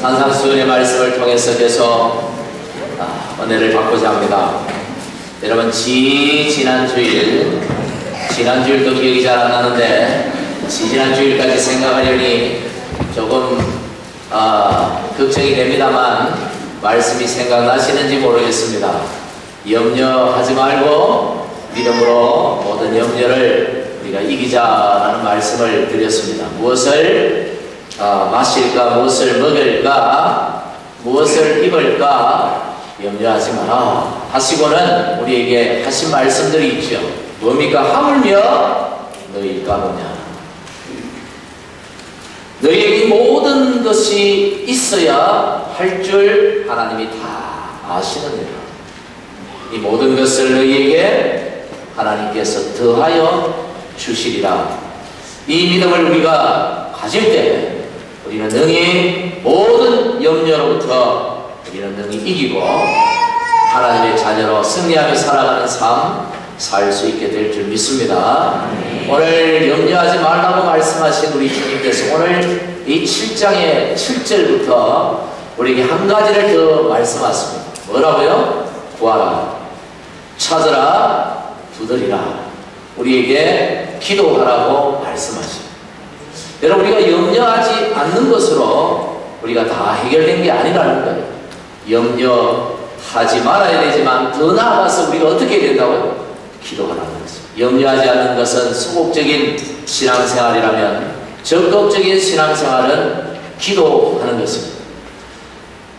산상수훈의 말씀을 통해서 계속 은혜를 받고자 합니다. 여러분, 지난주일도 기억이 잘 안 나는데 지난주일까지 생각하려니 조금 걱정이 됩니다만 말씀이 생각나시는지 모르겠습니다. 염려하지 말고 믿음으로 모든 염려를 우리가 이기자라는 말씀을 드렸습니다. 무엇을 마실까, 무엇을 먹을까, 무엇을 입을까 염려하지 마라 하시고는 우리에게 하신 말씀들이 있죠. 뭡니까? 하물며 너희가 뭐냐, 너희에게 모든 것이 있어야 할 줄 하나님이 다 아시느니라. 이 모든 것을 너희에게 하나님께서 더하여 주시리라. 이 믿음을 우리가 가질 때 우리는 능히 모든 염려로부터 우리는 능히 이기고 하나님의 자녀로 승리하며 살아가는 삶 살 수 있게 될 줄 믿습니다. 오늘 염려하지 말라고 말씀하신 우리 주님께서 오늘 이 7장의 7절부터 우리에게 한 가지를 더 말씀하십니다. 뭐라고요? 구하라, 찾으라, 두드리라. 우리에게 기도하라고 말씀하십니다. 여러분, 우리가 염려하지 않는 것으로 우리가 다 해결된 게 아니라는 거예요. 염려하지 말아야 되지만 더 나아가서 우리가 어떻게 해야 된다고요? 기도하라는 것입니다. 염려하지 않는 것은 소극적인 신앙생활이라면 적극적인 신앙생활은 기도하는 것입니다.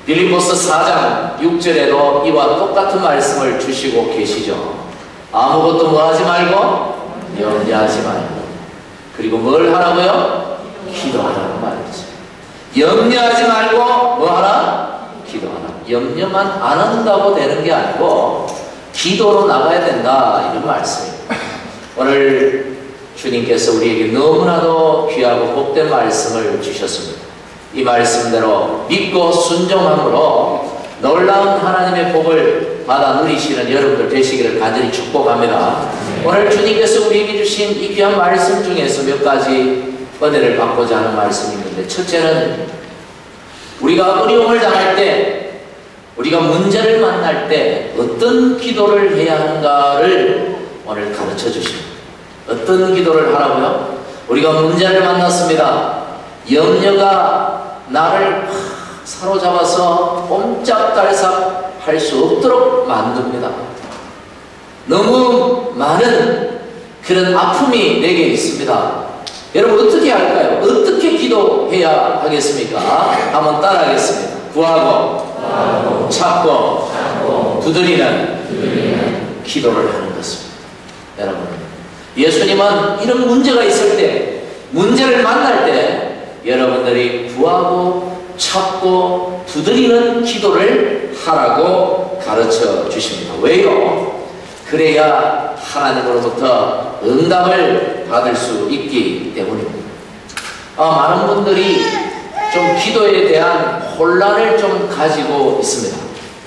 빌립보서 4장 6절에도 이와 똑같은 말씀을 주시고 계시죠. 아무것도 뭐 하지 말고 염려하지 말고, 그리고 뭘 하라고요? 기도하라는 말이죠. 염려하지 말고 뭐 하라? 기도하라. 염려만 안 한다고 되는 게 아니고 기도로 나가야 된다, 이런 말씀입니다. 오늘 주님께서 우리에게 너무나도 귀하고 복된 말씀을 주셨습니다. 이 말씀대로 믿고 순종함으로 놀라운 하나님의 복을 받아 누리시는 여러분들 되시기를 간절히 축복합니다. 오늘 주님께서 우리에게 주신 이 귀한 말씀 중에서 몇 가지 은혜를 받고자 하는 말씀이 있는데, 첫째는 우리가 어려움을 당할 때, 우리가 문제를 만날 때 어떤 기도를 해야 하는가를 오늘 가르쳐 주십니다. 어떤 기도를 하라고요? 우리가 문제를 만났습니다. 염려가 나를 사로잡아서 꼼짝달싹 할 수 없도록 만듭니다. 너무 많은 그런 아픔이 내게 있습니다. 여러분, 어떻게 할까요? 어떻게 기도해야 하겠습니까? 한번 따라하겠습니다. 구하고 찾고 두드리는 기도를 하는 것입니다. 여러분, 예수님은 이런 문제가 있을 때, 문제를 만날 때 여러분들이 구하고 찾고 두드리는 기도를 하라고 가르쳐 주십니다. 왜요? 그래야 하나님으로부터 응답을 받을 수 있기 때문입니다. 많은 분들이 좀 기도에 대한 혼란을 좀 가지고 있습니다.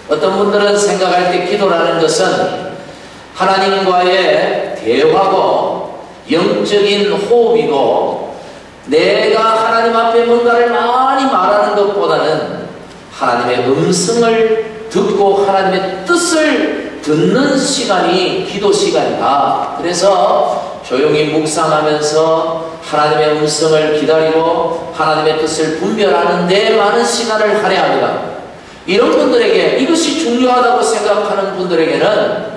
어떤 분들은 생각할 때 기도라는 것은 하나님과의 대화고 영적인 호흡이고, 내가 하나님 앞에 뭔가를 많이 말하는 것보다는 하나님의 음성을 듣고 하나님의 뜻을 듣는 시간이 기도 시간이다. 그래서 조용히 묵상하면서 하나님의 음성을 기다리고 하나님의 뜻을 분별하는 데 많은 시간을 할애합니다. 이런 분들에게, 이것이 중요하다고 생각하는 분들에게는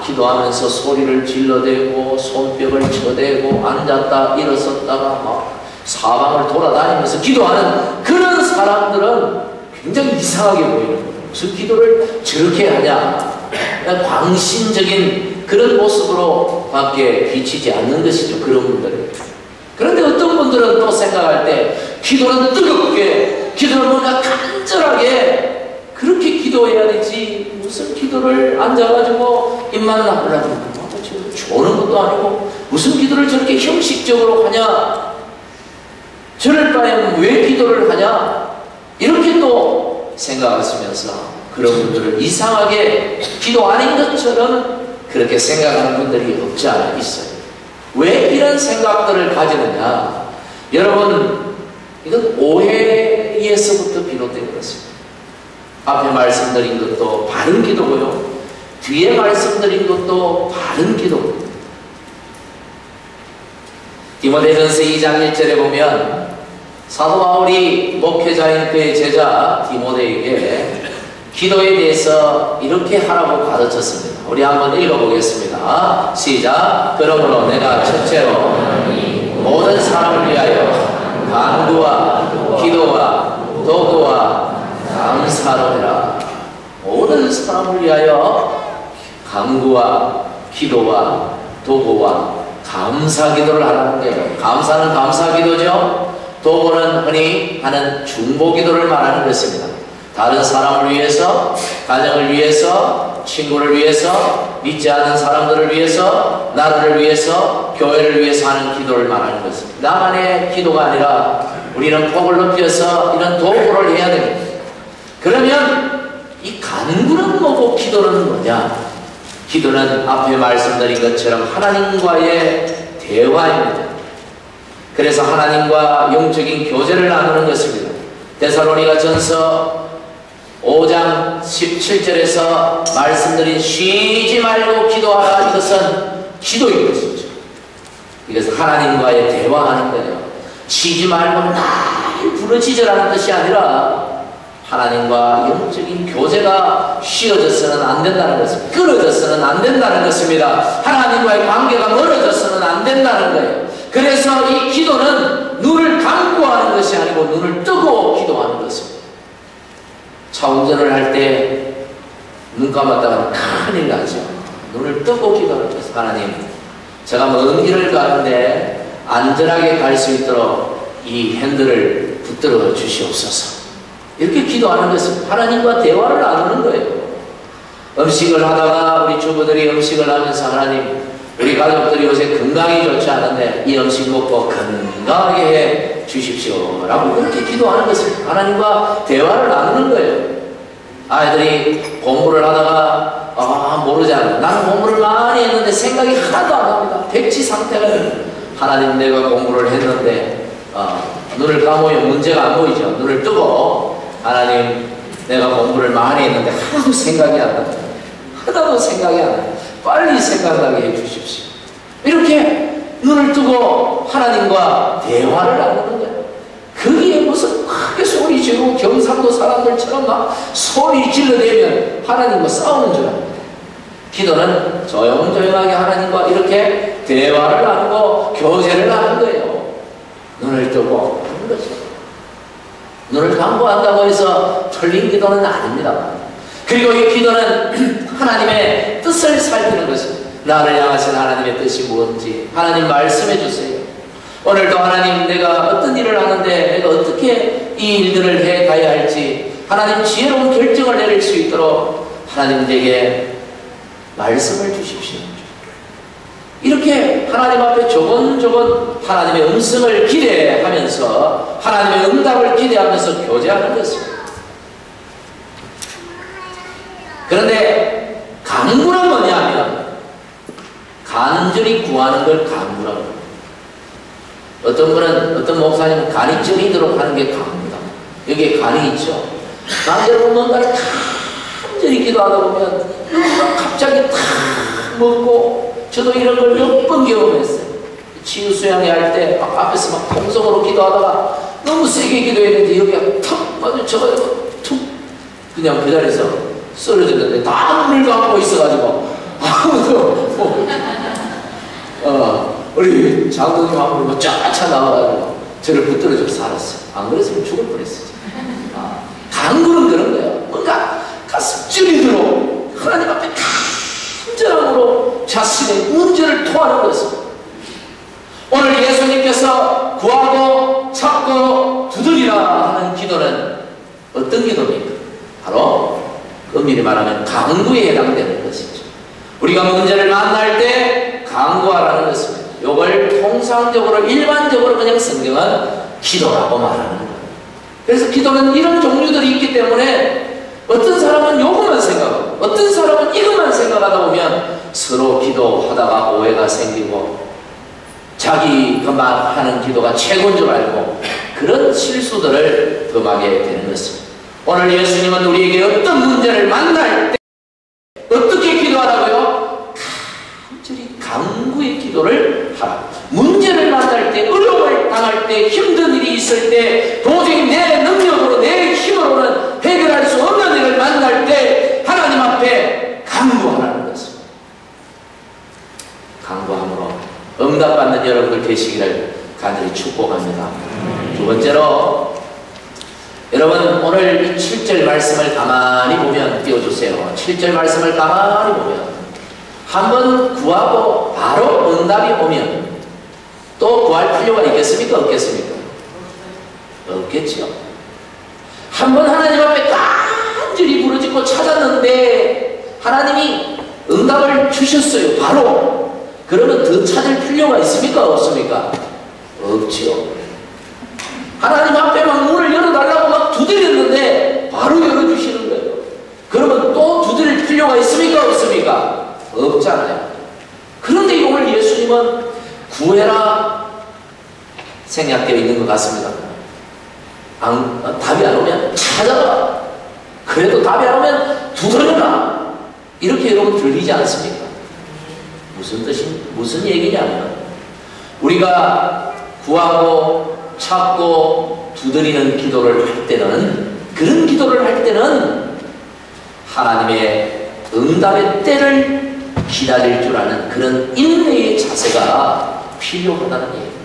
기도하면서 소리를 질러대고 손뼉을 쳐대고 앉았다 일어섰다가 막 사방을 돌아다니면서 기도하는 그런 사람들은 굉장히 이상하게 보이는 거예요. 무슨 기도를 저렇게 하냐, 그냥 광신적인 그런 모습으로 밖에 비치지 않는 것이죠, 그런 분들은. 그런데 어떤 분들은 또 생각할 때 기도는 뜨겁게, 기도는 뭔가 간절하게 그렇게 기도해야 되지, 무슨 기도를 앉아가지고 입만 나불라고 좋은 것도 아니고 무슨 기도를 저렇게 형식적으로 하냐, 저럴 바에는 왜 기도를 하냐, 이렇게 또 생각하시면서 그런 분들을 이상하게 기도 아닌 것처럼 그렇게 생각하는 분들이 없지 않아 있어요. 왜 이런 생각들을 가지느냐? 여러분, 이건 오해의 기도에서부터 비롯된 것입니다. 앞에 말씀드린 것도 바른 기도고요, 뒤에 말씀드린 것도 바른 기도입니다. 디모데전서 2장 1절에 보면 사도 바울이 목회자인 그의 제자 디모데에게 기도에 대해서 이렇게 하라고 가르쳤습니다. 우리 한번 읽어보겠습니다. 시작. 그러므로 내가 첫째로 모든 사람을 위하여 간구와 기도와 도구와 감사로 해라. 모든 사람을 위하여 간구와 기도와 도구와 감사 기도를 하라는 거예요. 감사는 감사 기도죠. 도구는 흔히 하는 중보 기도를 말하는 것입니다. 다른 사람을 위해서, 가정을 위해서, 친구를 위해서, 믿지 않는 사람들을 위해서, 나라를 위해서, 교회를 위해서 하는 기도를 말하는 것입니다. 나만의 기도가 아니라 우리는 폭을 높여서 이런 도구를 해야 됩니다. 그러면 이 간구는 뭐고 기도는 뭐냐? 기도는 앞에 말씀드린 것처럼 하나님과의 대화입니다. 그래서 하나님과 영적인 교제를 나누는 것입니다. 데살로니가 전서 5장 17절에서 말씀드린 쉬지 말고 기도하라, 이것은 기도인 것이죠. 이것은 하나님과의 대화하는 거예요. 쉬지 말고 날 부르짖으라는 뜻이 아니라 하나님과 영적인 교제가 쉬어져서는 안 된다는 것입니다. 끊어져서는 안 된다는 것입니다. 하나님과의 관계가 멀어져서는 안 된다는 거예요. 그래서 이 기도는 눈을 감고 하는 것이 아니고 눈을 뜨고 기도하는 것입니다. 차 운전을 할 때 눈 감았다가 큰일 나죠. 눈을 뜨고 기도하는 것입니다. 하나님, 제가 먼 길을 가는데 안전하게 갈 수 있도록 이 핸들을 붙들어 주시옵소서. 이렇게 기도하는 것은 하나님과 대화를 나누는 거예요. 음식을 하다가 우리 주부들이 음식을 하면서 하나님, 우리 가족들이 요새 건강이 좋지 않은데 이 음식 먹고 건강하게 해 주십시오 라고 그렇게 기도하는 것은 하나님과 대화를 나누는 거예요. 아이들이 공부를 하다가 모르잖아. 나는 공부를 많이 했는데 생각이 하나도 안 납니다. 백지 상태가 하나님, 내가 공부를 했는데 눈을 감으면 문제가 안 보이죠. 눈을 뜨고 하나님, 내가 공부를 많이 했는데 하나도 생각이 안 납니다. 하나도 생각이 안 나요. 빨리 생각나게 해주십시오. 이렇게 눈을 뜨고 하나님과 대화를 나누는 거예요. 거기에 무슨 크게 소리 지르고 경상도 사람들처럼 막 소리 질러대면 하나님과 싸우는 줄 압니다. 기도는 조용조용하게 하나님과 이렇게 대화를 나누고 교제를 나누는 거예요. 눈을 뜨고 하는 거죠. 눈을 감고 한다고 해서 틀린 기도는 아닙니다. 그리고 이 기도는 하나님의 뜻을 살피는 것입니다. 나를 향하신 하나님의 뜻이 무엇인지 하나님 말씀해 주세요. 오늘도 하나님, 내가 어떤 일을 하는데 내가 어떻게 이 일들을 해 가야 할지 하나님 지혜로운 결정을 내릴 수 있도록 하나님 내게 말씀을 주십시오. 이렇게 하나님 앞에 조곤조곤 하나님의 음성을 기대하면서 하나님의 응답을 기대하면서 교제하는 것입니다. 그런데 간구는 뭐냐면 간절히 구하는 걸 간구라고 합니다. 어떤 목사님은 간이 쪄리도록 하는 게 간구다. 여기에 간이 있죠. 여러분 뭔가를 간절히 기도하다 보면 갑자기 탁 먹고, 저도 이런 걸 몇 번 경험했어요. 치유 수양회 할 때 앞에서 막 통성으로 기도하다가 너무 세게 기도했는데 여기가 턱 마주쳐가지고 툭 그냥 그 자리에서 쓰러졌는데 다 눈을 감고 있어가지고 아무도 우리 장로님 한번 쫙쫙 나와가지고 저를 붙들어주고 살았어요. 안 그랬으면 죽을 뻔했어요. 간구는 그런 거예요. 뭔가 가슴 찌리도록 하나님 앞에 간절함으로 자신의 문제를 토하는 것입니다. 오늘 예수님께서 구하고 찾고 두드리라 하는 기도는 어떤 기도입니까? 바로 엄밀히 말하면 간구에 해당되는 것이죠. 우리가 문제를 만날 때 간구하라는 것입니다. 이걸 통상적으로 일반적으로 그냥 성경은 기도라고 말하는 거예요. 그래서 기도는 이런 종류들이 있기 때문에 어떤 사람은 요것만 생각하고 어떤 사람은 이것만 생각하다 보면 서로 기도하다가 오해가 생기고 자기가 하는 기도가 최고인 줄 알고 그런 실수들을 범하게 되는 것입니다. 오늘 예수님은 우리에게 어떤 문제를 만날 때 어떻게 기도하라고요? 간절히 간구의 기도를 하라. 문제를 만날 때, 어려움을 당할 때, 힘든 일이 있을 때, 도저히 내 능력으로, 내 힘으로는 해결할 수 없는 일을 만날 때 하나님 앞에 간구하라는 것입니다. 간구함으로 응답받는 여러분들 되시기를 간절히 축복합니다. 두 번째로, 여러분 오늘 이 7절 말씀을 가만히 보면, 띄워주세요. 7절 말씀을 가만히 보면, 한번 구하고 바로 응답이 오면 또 구할 필요가 있겠습니까? 없겠습니까? 없겠죠. 한번 하나님 앞에 간절히 부르짖고 찾았는데 하나님이 응답을 주셨어요. 바로. 그러면 더 찾을 필요가 있습니까? 없습니까? 없지요. 하나님 앞에 막 문을 열어달라고 막 두드렸는데 바로 열어주시는 거예요. 그러면 또 두드릴 필요가 있습니까? 없습니까? 없잖아요. 그런데 오늘 예수님은 구해라 생략되어 있는 것 같습니다. 답이 안 오면 찾아라. 그래도 답이 안 오면 두드려라. 이렇게 여러분 들리지 않습니까? 무슨 얘기냐면, 우리가 구하고 찾고 두드리는 기도를 할 때는, 그런 기도를 할 때는 하나님의 응답의 때를 기다릴 줄 아는 그런 인내의 자세가 필요하다는 얘기입니다.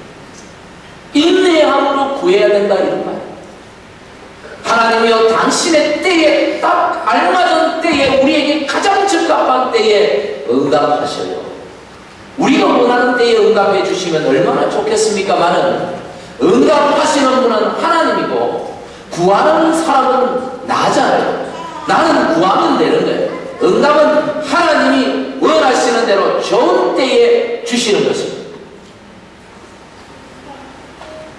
인내함으로 구해야 된다, 이런 말. 하나님이여, 당신의 때에, 딱 알맞은 때에, 우리에게 가장 적합한 때에 응답하셔요. 우리가 원하는 때에 응답해 주시면 얼마나 좋겠습니까마는, 응답하시는 분은 하나님이고 구하는 사람은 나잖아요. 나는 구하면 되는 거예요. 응답은 하나님이 원하시는 대로 좋은 때에 주시는 것입니다.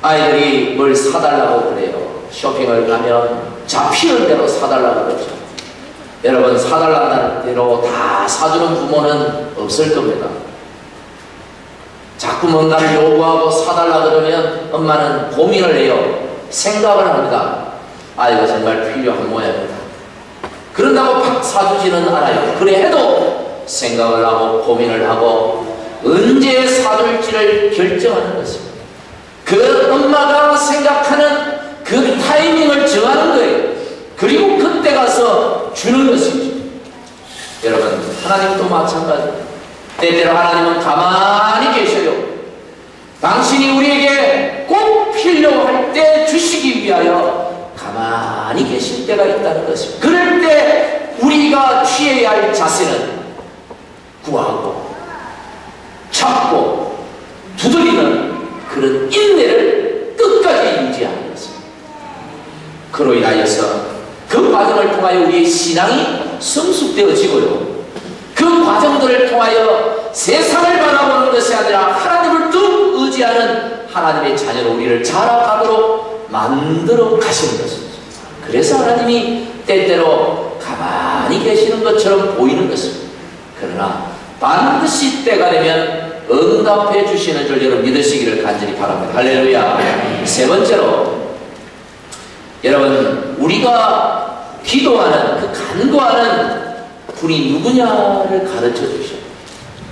아이들이 뭘 사달라고 그래요. 쇼핑을 가면 잡히는 대로 사달라고 그러죠. 여러분, 사달라는 대로 다 사주는 부모는 없을 겁니다. 자꾸 뭔가를 요구하고 사달라 그러면 엄마는 고민을 해요. 생각을 합니다. 아이가 정말 필요한 모양이다. 그런다고 팍 사주지는 않아요. 그래 해도 생각을 하고 고민을 하고 언제 사줄지를 결정하는 것입니다. 그 엄마가 생각하는 그 타이밍을 정하는 거예요. 그리고 그때 가서 주는 것이죠. 여러분, 하나님도 마찬가지입니다. 때때로 하나님은 가만히 계셔요. 당신이 우리에게 꼭 필요할 때 주시기 위하여 가만히 계실 때가 있다는 것입니다. 그럴 때 우리가 취해야 할 자세는 구하고 찾고 두드리는 그런 인내를 끝까지 유지하는 것입니다. 그로 인하여서 그 과정을 통하여 우리의 신앙이 성숙되어지고요, 그 과정들을 통하여 세상을 바라보는 것이 아니라 하나님을 더 의지하는 하나님의 자녀로 우리를 자라가도록 만들어 가시는 것입니다. 그래서 하나님이 때때로 가만히 계시는 것처럼 보이는 것입니다. 그러나 반드시 때가 되면 응답해 주시는 줄 여러분 믿으시기를 간절히 바랍니다. 할렐루야. 세 번째로, 여러분, 우리가 기도하는, 그 간구하는 분이 누구냐를 가르쳐 주셔요.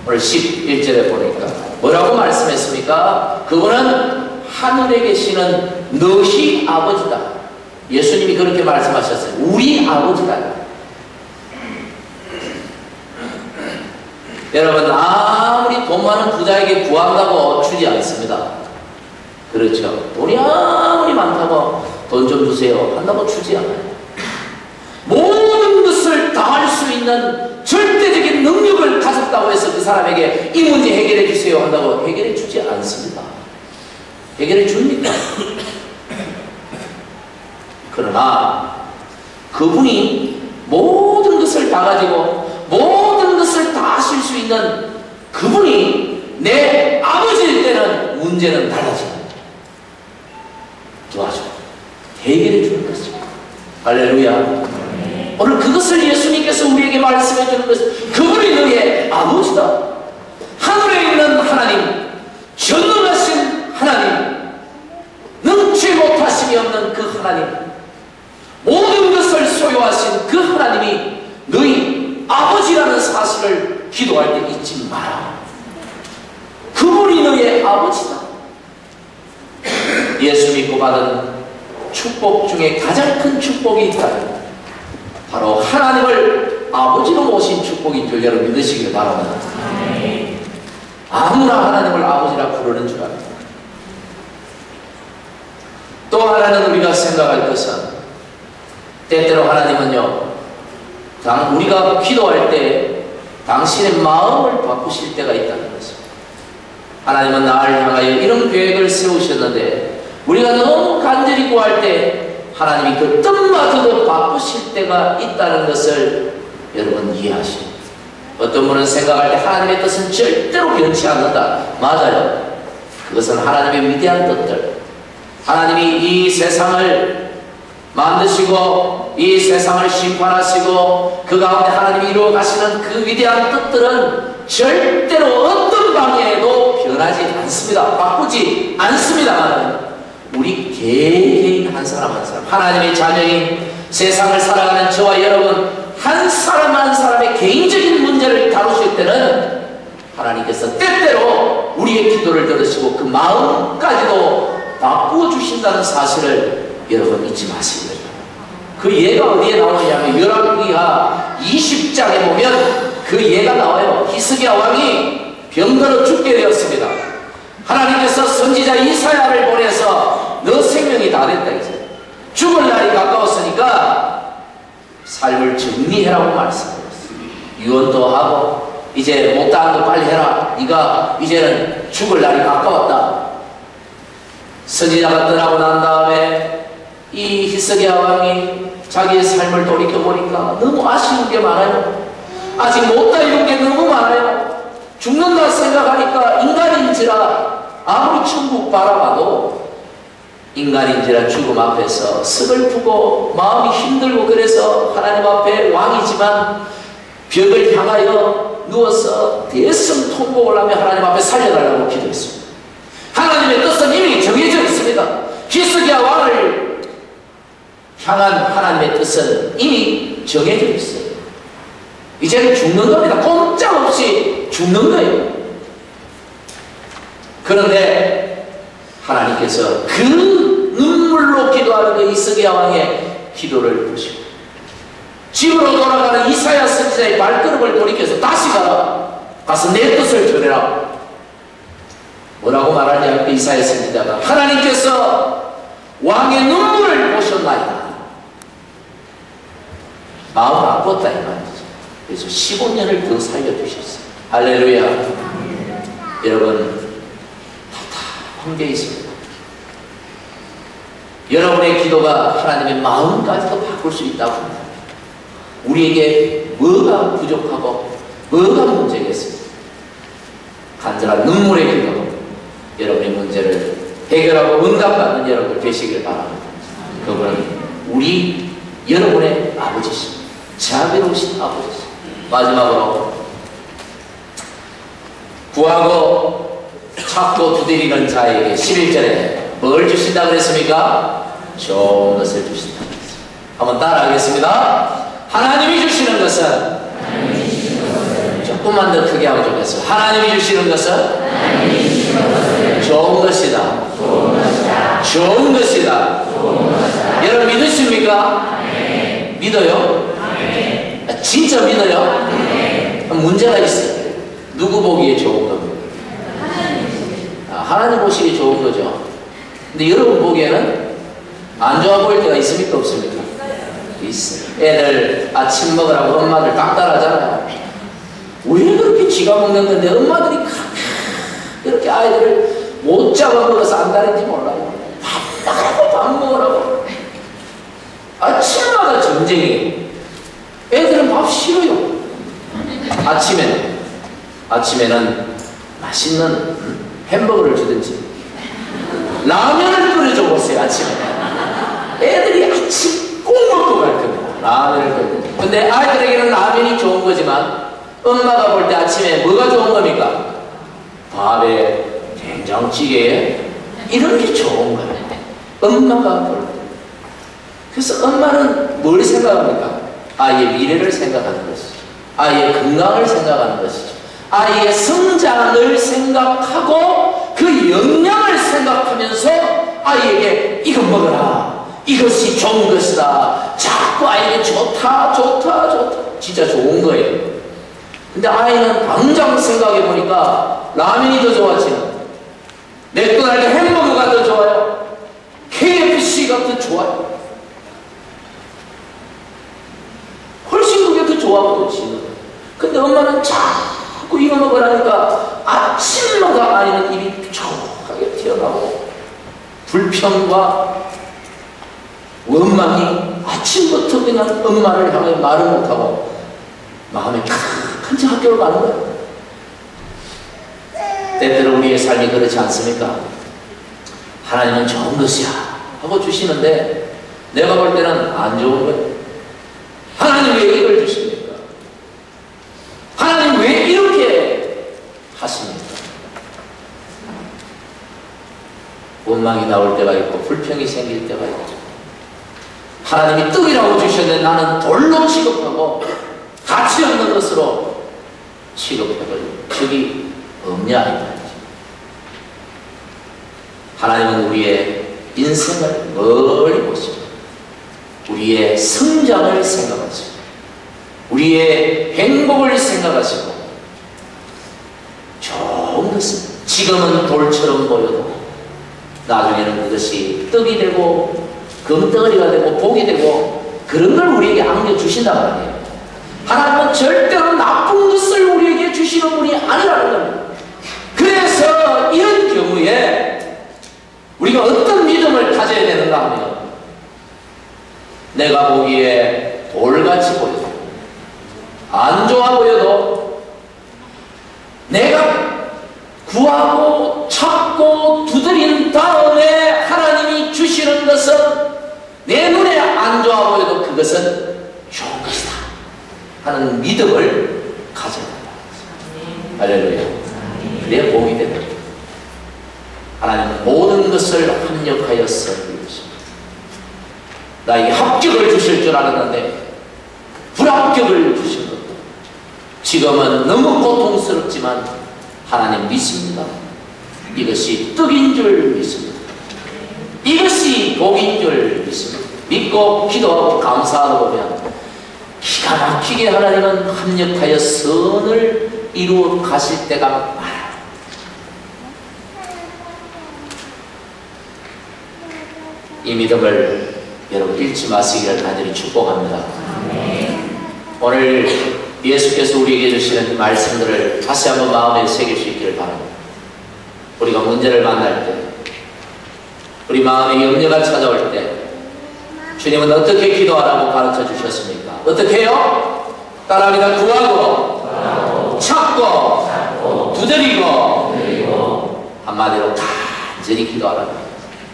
오늘 11절에 보니까 뭐라고 말씀했습니까? 그분은 하늘에 계시는 너희 아버지다. 예수님이 그렇게 말씀하셨어요. 우리 아버지다. 여러분, 아무리 돈 많은 부자에게 구한다고 주지 않습니다. 그렇죠? 돈이 아무리 많다고 돈 좀 주세요 한다고 주지 않아요. 모든 것을 다 할 수 있는 절대적인 능력을 가졌다고 해서 그 사람에게 이 문제 해결해 주세요 한다고 해결해 주지 않습니다. 해결해 줍니까? 그러나 그분이 모든 것을 다 가지고 모든 것을 다 하실 수 있는 그분이 내 아버지일 때는 문제는 달라집니다. 도와줘, 해결해 주는 것입니다. 할렐루야. 오늘 그것을 예수님께서 우리에게 말씀해 주는 것은 그분이 너의 아버지다. 하늘에 있는 하나님, 전능하신 하나님, 능치 못한 양심이 없는 그 하나님, 모든 것을 소유하신 그 하나님이 너희 아버지라는 사실을 기도할 때 잊지 마라. 그분이 너의 아버지다. 예수 믿고 받은 축복 중에 가장 큰 축복이 있다면 바로 하나님을 아버지로 모신 축복인 줄 여러분 믿으시길 바랍니다. 아무나 하나님을 아버지라 부르는 줄 압니다. 또 하나는 우리가 생각할 것은, 때때로 하나님은요, 우리가 기도할 때 당신의 마음을 바꾸실 때가 있다는 것입니다. 하나님은 나를 향하여 이런 계획을 세우셨는데 우리가 너무 간절히 구할 때 하나님이 그 뜻마저도 바꾸실 때가 있다는 것을 여러분 이해하십니다. 어떤 분은 생각할 때 하나님의 뜻은 절대로 변치 않는다. 맞아요. 그것은 하나님의 위대한 뜻들, 하나님이 이 세상을 만드시고 이 세상을 심판하시고 그 가운데 하나님이 이루어 가시는 그 위대한 뜻들은 절대로 어떤 방향에도 변하지 않습니다. 바꾸지 않습니다만 우리 개개인 한 사람 한 사람, 하나님의 자녀인 세상을 살아가는 저와 여러분 한 사람 한 사람의 개인적인 문제를 다루실 때는 하나님께서 때때로 우리의 기도를 들으시고 그 마음까지도 바꾸어 주신다는 사실을 여러분 잊지 마시기 바랍니다. 그 예가 어디에 나오냐면 열왕기하 20장에 보면 그 예가 나와요. 히스기야 왕이 병들어 죽게 되었습니다. 하나님께서 선지자 이사야를 보내서 너 생명이 다 됐다 이제 죽을 날이 가까웠으니까 삶을 정리해라고 말씀드렸어요. 유언도 하고 이제 못다한 거 빨리 해라. 네가 이제는 죽을 날이 가까웠다. 선지자가 떠나고 난 다음에 이 히스기야 왕이 자기의 삶을 돌이켜보니까 너무 아쉬운 게 많아요. 아직 못다 이룬 게 너무 많아요. 죽는다 생각하니까 인간인지라 아무리 천국 바라봐도 인간인지라 죽음 앞에서 서글프고 마음이 힘들고 그래서 하나님 앞에 왕이지만 벽을 향하여 누워서 대성통곡을 하며 하나님 앞에 살려달라고 기도했습니다. 하나님의 뜻은 이미 정해져 있습니다. 히스기야 왕을 향한 하나님의 뜻은 이미 정해져 있어요. 이제는 죽는 겁니다. 꼼짝없이 죽는 거예요. 그런데 하나님께서 그 눈물로 기도하는 그 히스기야 왕의 기도를 보시고 집으로 돌아가는 이사야 선지자의 발걸음을 돌이켜서 다시 가서 내 뜻을 전해라. 뭐라고 말하냐? 이사야 선지자가 하나님께서 왕의 눈물을 보셨나이다. 마음 아팠다 이 말이죠. 그래서 15년을 더 살려주셨어요. 할렐루야. 여러분 답답한 게 있습니다. 여러분의 기도가 하나님의 마음까지도 바꿀 수 있다고 합니다. 우리에게 뭐가 부족하고 뭐가 문제겠습니까? 간절한 눈물의 기도로 여러분의 문제를 해결하고 응답받는 여러분 되시길 바랍니다. 그분은 우리 여러분의 아버지십니다. 자비로우신 아버지십니다. 마지막으로 구하고 찾고 두드리는 자에게 11절에 뭘 주신다 그랬습니까? 좋은 것을 주신다 그랬습니다. 한번 따라하겠습니다. 하나님이 주시는 것은 조금만 더 크게 하면 좋겠어요. 하나님이 주시는 것은 좋은 것이다. 좋은 것이다. 여러분 믿으십니까? 믿어요? 진짜 믿어요? 문제가 있어요. 누구 보기에 좋은 겁니까? 하나님 보시기에 좋은 거죠. 근데 여러분 보기에는 안 좋아 보일 때가 있습니까? 없습니까? 있어요. 애들 아침 먹으라고 엄마들 닥달하잖아요. 왜 그렇게 지가 먹는 건데 엄마들이 이렇게 아이들을 못 잡아먹어서 안다는지 몰라요. 밥 먹으라고 밥 먹으라고 아침마다 전쟁이에요. 애들은 밥 싫어요. 아침에는 맛있는 햄버거를 주든지 라면을 끓여줘 보세요. 아침에 애들이 아침 꼭 먹고 갈 겁니다. 라면을 끓여줘. 근데 아이들에게는 라면이 좋은 거지만 엄마가 볼 때 아침에 뭐가 좋은 겁니까? 밥에 된장찌개에 이런 게 좋은 거예요. 엄마가 돌. 그래서 엄마는 뭘 생각합니까? 아이의 미래를 생각하는 것이죠. 아이의 건강을 생각하는 것이죠. 아이의 성장을 생각하고 그 영양을 생각하면서 아이에게 이거 먹어라, 이것이 좋은 것이다, 자꾸 아이에게 좋다 좋다 좋다, 진짜 좋은 거예요. 근데 아이는 당장 생각해보니까 라면이 더 좋아지는, 맥도날드 햄버거가 더 좋아요, KFC가 더 좋아요. 훨씬 그게 더 좋아보지는 거예요. 근데 엄마는 자꾸 이거 먹으라니까 아침마다 아이는 입이 촉하게 튀어나오고 불평과 원망이 아침부터 그냥 엄마를 향해 말을 못하고 마음에 큰 채 학교를 가는 거예요. 때때로 우리의 삶이 그렇지 않습니까? 하나님은 좋은 것이야 하고 주시는데 내가 볼 때는 안 좋은 거예요. 하나님 왜 이걸 주십니까? 하나님 왜 이렇게 하십니까? 원망이 나올 때가 있고 불평이 생길 때가 있죠. 하나님이 떡이라고 주셨는데 나는 돌로 취급하고 가치 없는 것으로 취급해버리고 적이 없냐 이 말이죠. 하나님은 우리의 인생을 멀리 보시고 우리의 성장을 생각하시고 우리의 행복을 생각하시고 좋은 것은 지금은 돌처럼 보여도 나중에는 그것이 떡이 되고 금덩어리가 되고 복이 되고 그런 걸 우리에게 안겨주신단 말이에요. 하나님은 절대로 나쁜 것을 우리에게 주시는 분이 아니라는 겁니다. 그래서 이런 경우에 우리가 어떤 믿음을 가져야 되는가 하면 내가 보기에 돌같이 보여도 안 좋아 보여도 내가 구하고 찾고 두드린 다음에 하나님이 주시는 것은 내 눈에 안 좋아 보여도 그것은 좋은 것이다 하는 믿음을 가져야 된다. 할렐루야. 그래야 복이 된다. 하나님은 모든 것을 합력하여 쓰십니다. 나에게 합격을 주실 줄 알았는데 불합격을 주신 것도 지금은 너무 고통스럽지만 하나님 믿습니다. 이것이 떡인 줄 믿습니다. 이것이 복인 줄 믿습니다. 믿고 기도하고 감사하고 보면 기가 막히게 하나님은 합력하여 선을 이루어 가실 때가 많아요. 이 믿음을 여러분 잃지 마시기를 간절히 축복합니다. 오늘 예수께서 우리에게 주시는 말씀들을 다시 한번 마음에 새길 수 있기를 바랍니다. 우리가 문제를 만날 때, 우리 마음에 염려가 찾아올 때 주님은 어떻게 기도하라고 가르쳐 주셨습니까? 어떻게 해요? 따라합니다. 구하고 찾고 두드리고 한마디로 간절히 기도하라고,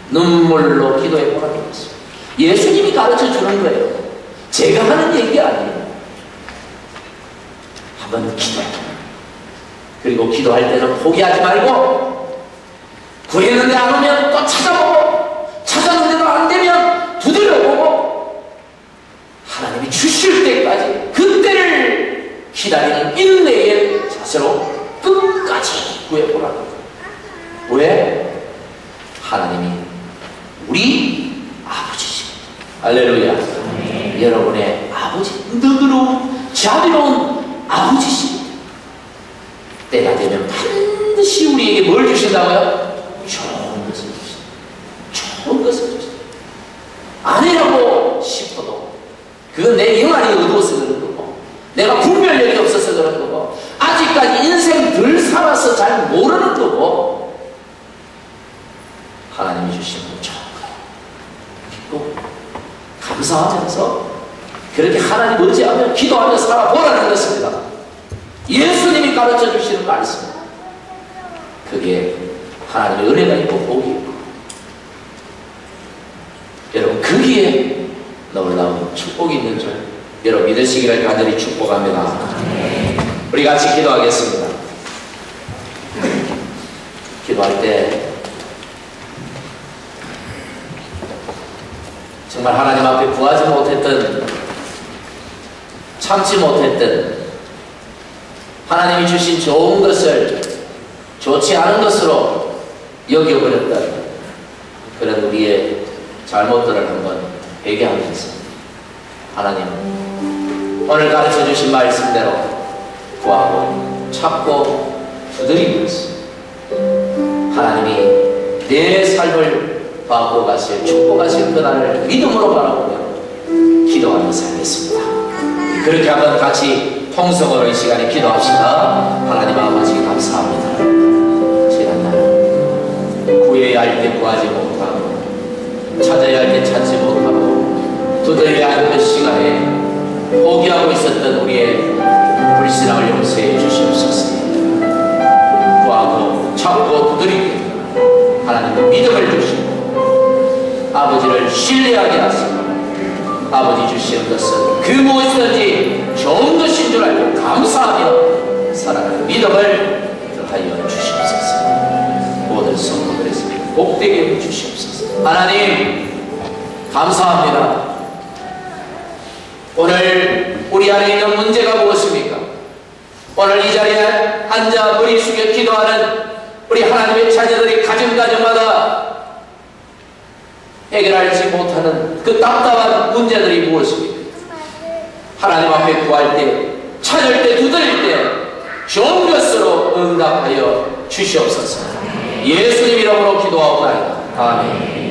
눈물로 기도해 보라는 것입니다. 예수님이 가르쳐 주는 거예요. 제가 하는 얘기가 아니에요. 한번 기도해. 그리고 기도할 때는 포기하지 말고 구했는데 안 오면 또 찾아보고 찾았는데도 안 되면 두드려보고 하나님이 주실 때까지 그때를 기다리는 인내의 자세로 끝까지 구해보라는 거예요. 왜? 하나님이 우리 아버지십니다. 할렐루야. 여러분의 아버지, 너그러운 자비로운 아버지십니다. 때가 되면 반드시 우리에게 뭘 주신다고요? 좋은 것을 주신다. 좋은 것을 주신다. 아니라고 싶어도 그건 내 영안이 어두워서 그런 거고 내가 분별력이 없어서 그런 거고 아직까지 인생 덜 살아서 잘 모르는 거고 하나님이 주신 건 좋은 거예요. 믿고 감사하면서 그렇게 하나님 의지하며 기도하며 살아보라는 것입니다. 예수님이 가르쳐 주시는 말씀입니다. 그게 하나님의 은혜가 있고 복이 있고 여러분 거기에 놀라운 축복이 있는 줄 여러분 믿으시기를 간절히 축복합니다. 우리 같이 기도하겠습니다. 기도할 때 정말 하나님 앞에 구하지 못했던, 참지 못했던, 하나님이 주신 좋은 것을 좋지 않은 것으로 여겨버렸던 그런 우리의 잘못들을 한번 회개하면서 하나님 오늘 가르쳐 주신 말씀대로 구하고 찾고 두드리면서 하나님이 내 삶을 바꿔가실, 축복하실 그날을 믿음으로 바라보며 기도하며 살겠습니다. 그렇게 한번 같이 통성으로 이 시간에 기도합시다. 하나님 아버지 감사합니다. 지난날 구해야 할 때 구하지 못하고 찾아야 할 때 찾지 못하고 두드려야 할 그 시간에 포기하고 있었던 우리의 불신앙을 용서해 주시옵소서. 구하고 찾고 두드리게 하나님의 믿음을 주시고 아버지를 신뢰하게 하시고 아버지 주시는 것은 그 무엇이든지 좋은 것인 줄 알고 감사하며 살아가는 믿음을 더하여 주시옵소서. 모든 성도들에서 복되게 해주시옵소서. 하나님 감사합니다. 오늘 우리 안에 있는 문제가 무엇입니까? 오늘 이 자리에 앉아 머리 숙여 기도하는 우리 하나님의 자녀들이 가정마다 해결하지 못하는 그 답답한 문제들이 무엇입니까? 하나님 앞에 구할 때, 찾을 때, 두드릴 때 좋은 것으로 응답하여 주시옵소서. 예수님 이름으로 기도하옵나이다. 아멘.